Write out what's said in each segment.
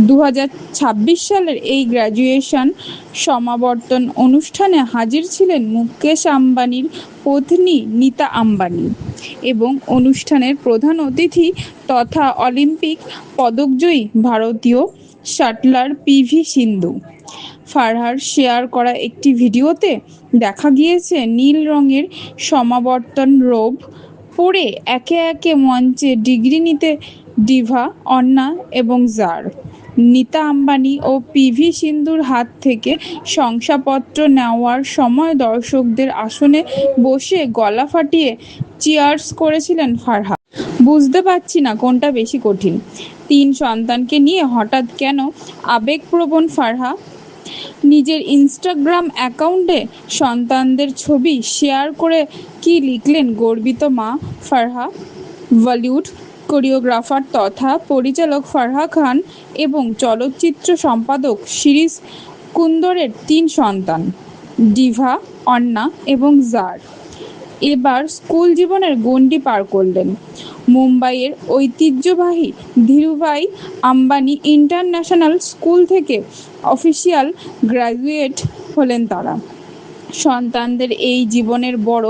2026 সালের এই গ্র্যাজুয়েশন সমাবর্তন অনুষ্ঠানে হাজির ছিলেন মুকেশ আম্বানির পত্নী নীতা আম্বানি এবং অনুষ্ঠানের প্রধান অতিথি তথা অলিম্পিক পদকজয়ী ভারতীয় শাটলার পিভি সিন্ধু। ফারহার শেয়ার করা একটি ভিডিওতে দেখা গিয়েছে নীল রঙের সমাবর্তন রোব পরে একে একে মঞ্চে ডিগ্রি নিতে ডিভা, অন্না এবং জার। নীতা আম্বানি ও পিভি সিন্ধুর হাত থেকে শংসাপত্র নেওয়ার সময় দর্শকদের আসনে বসে গলা ফাটিয়ে চিয়ার্স করেছিলেন ফারহা। বুঝতে পারছি না কোনটা বেশি কঠিন, 3 সন্তানকে নিয়ে হঠাৎ কেন আবেগপ্রবণ ফারহা। নিজের ইনস্টাগ্রাম অ্যাকাউন্টে সন্তানদের ছবি শেয়ার করে কি লিখলেন গর্বিত মা ফারহা। বলিউড কোরিওগ্রাফার তথা পরিচালক ফারহা খান এবং চলচ্চিত্র সম্পাদক শিরিষ কুন্দরের 3 সন্তান ডিভা, অন্না এবং জার এবার স্কুল জীবনের গণ্ডি পার করলেন। মুম্বাইয়ের ঐতিহ্যবাহী ধীরুভাই আম্বানি ইন্টারন্যাশনাল স্কুল থেকে অফিসিয়াল গ্র্যাজুয়েট হলেন তারা। সন্তানদের এই জীবনের বড়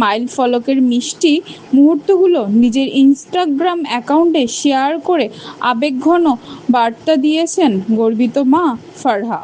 মাইলফলকের মিষ্টি মুহূর্তগুলো নিজের ইনস্টাগ্রাম অ্যাকাউন্টে শেয়ার করে আবেগঘন বার্তা দিয়েছেন গর্বিত মা ফারহা।